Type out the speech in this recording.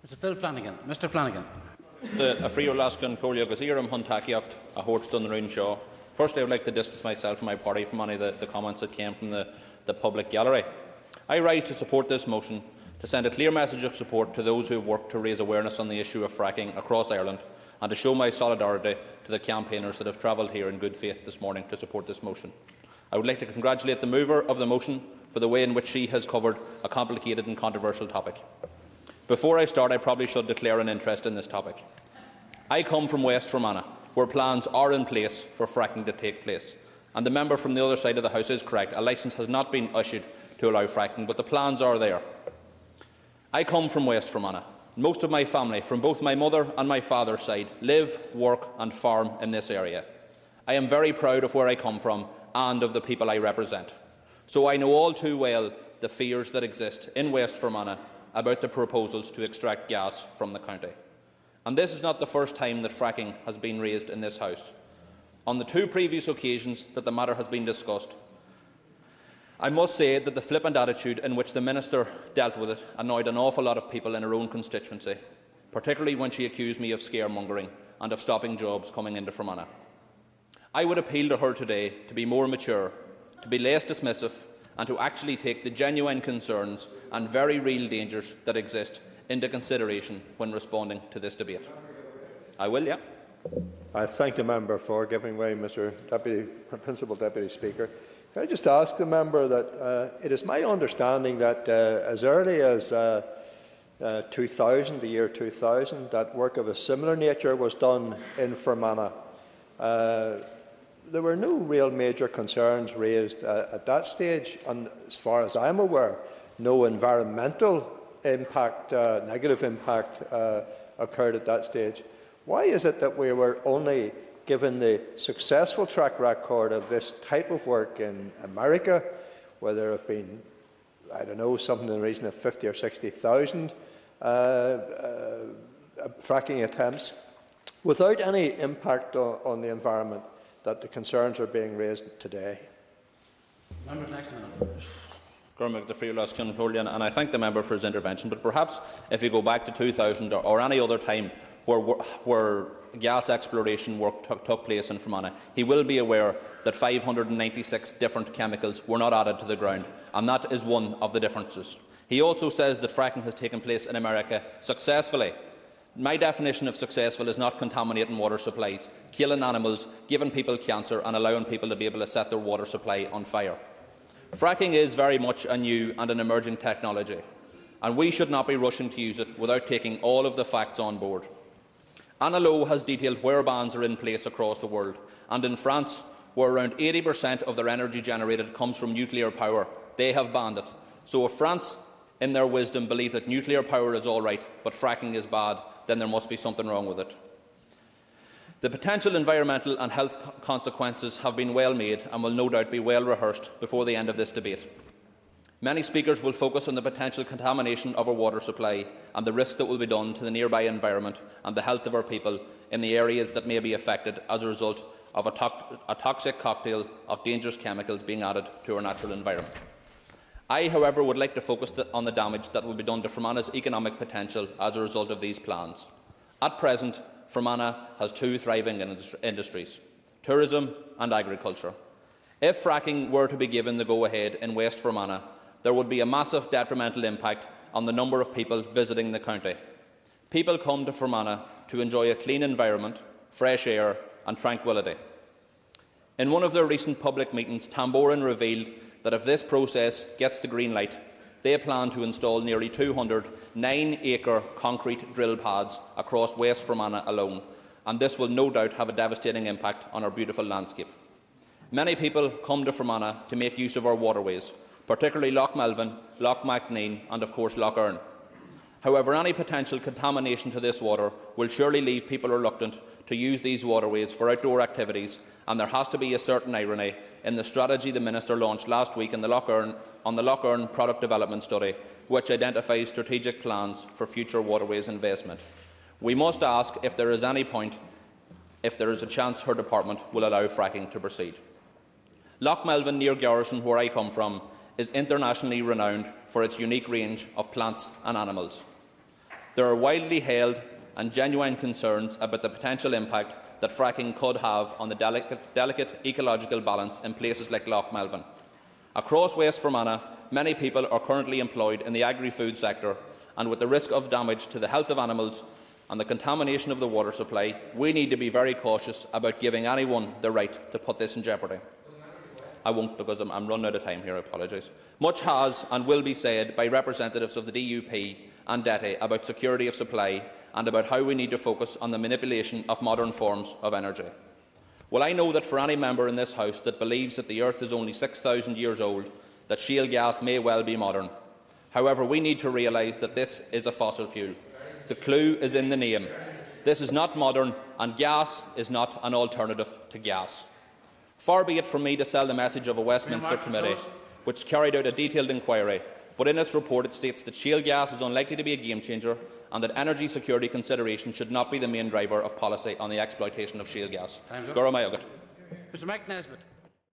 Mr. Flanagan. A Fríor Lascan Colia Gaziram Huntakiacht, a Horse Dunrun Shaw. Firstly, I would like to distance myself and my party from any of the comments that came from the public gallery. I rise to support this motion to send a clear message of support to those who have worked to raise awareness on the issue of fracking across Ireland, and to show my solidarity to the campaigners that have travelled here in good faith this morning to support this motion. I would like to congratulate the mover of the motion for the way in which she has covered a complicated and controversial topic. Before I start, I probably should declare an interest in this topic. I come from West Fermanagh, where plans are in place for fracking to take place. And the member from the other side of the House is correct. A licence has not been issued to allow fracking, but the plans are there. I come from West Fermanagh. Most of my family, from both my mother and my father's side, live, work and farm in this area. I am very proud of where I come from and of the people I represent. So I know all too well the fears that exist in West Fermanagh about the proposals to extract gas from the county. And this is not the first time that fracking has been raised in this House. On the two previous occasions that the matter has been discussed, I must say that the flippant attitude in which the Minister dealt with it annoyed an awful lot of people in her own constituency, particularly when she accused me of scaremongering and of stopping jobs coming into Fermanagh. I would appeal to her today to be more mature, to be less dismissive and to actually take the genuine concerns and very real dangers that exist into consideration when responding to this debate. I will, yeah. I thank the member for giving way, Mr. Principal Deputy Speaker. Can I just ask the member that it is my understanding that as early as 2000, the year 2000, that work of a similar nature was done in Fermanagh. There were no real major concerns raised at that stage, and as far as I am aware, no environmental impact, negative impact occurred at that stage. Why is it that we were only given the successful track record of this type of work in America, where there have been, I don't know, something in the region of 50 or 60,000 fracking attempts, without any impact on the environment, that the concerns are being raised today? And I thank the member for his intervention, but perhaps if you go back to 2000 or any other time where gas exploration work took place in Fermanagh, he will be aware that 596 different chemicals were not added to the ground, and that is one of the differences. He also says that fracking has taken place in America successfully. My definition of successful is not contaminating water supplies, killing animals, giving people cancer and allowing people to be able to set their water supply on fire. Fracking is very much a new and an emerging technology, and we should not be rushing to use it without taking all of the facts on board. Anna Lowe has detailed where bans are in place across the world, and in France, where around 80% of their energy generated comes from nuclear power, they have banned it. So if France, in their wisdom, believe that nuclear power is all right, but fracking is bad, then there must be something wrong with it. The potential environmental and health consequences have been well made and will no doubt be well rehearsed before the end of this debate. Many speakers will focus on the potential contamination of our water supply and the risk that will be done to the nearby environment and the health of our people in the areas that may be affected as a result of a toxic cocktail of dangerous chemicals being added to our natural environment. I, however, would like to focus on the damage that will be done to Fermanagh's economic potential as a result of these plans. At present, Fermanagh has two thriving industries: tourism and agriculture. If fracking were to be given the go-ahead in West Fermanagh, there would be a massive detrimental impact on the number of people visiting the county. People come to Fermanagh to enjoy a clean environment, fresh air and tranquility. In one of their recent public meetings, Tamboran revealed that if this process gets the green light, they plan to install nearly 200 9-acre concrete drill pads across West Fermanagh alone, and this will no doubt have a devastating impact on our beautiful landscape. Many people come to Fermanagh to make use of our waterways, particularly Loch Melvin, Loch Macneen and of course Loch Earn. However, any potential contamination to this water will surely leave people reluctant to use these waterways for outdoor activities, and there has to be a certain irony in the strategy the Minister launched last week on the Loch Earn Product Development Study, which identifies strategic plans for future waterways investment. We must ask if there is any point, if there is a chance her department will allow fracking to proceed. Loch Melvin near Garrison, where I come from, is internationally renowned for its unique range of plants and animals. There are widely held and genuine concerns about the potential impact that fracking could have on the delicate ecological balance in places like Loch Melvin. Across West Fermanagh, many people are currently employed in the agri-food sector, and with the risk of damage to the health of animals and the contamination of the water supply, we need to be very cautious about giving anyone the right to put this in jeopardy. I won't, because I'm running out of time here. I apologise. Much has and will be said by representatives of the DUP and DETI about security of supply and about how we need to focus on the manipulation of modern forms of energy. Well, I know that for any member in this House that believes that the Earth is only 6,000 years old, that shale gas may well be modern. However, we need to realise that this is a fossil fuel. The clue is in the name. This is not modern, and gas is not an alternative to gas. Far be it from me to sell the message of a Westminster committee which carried out a detailed inquiry, but in its report it states that shale gas is unlikely to be a game-changer and that energy security consideration should not be the main driver of policy on the exploitation of shale gas. Mr. McNesbitt.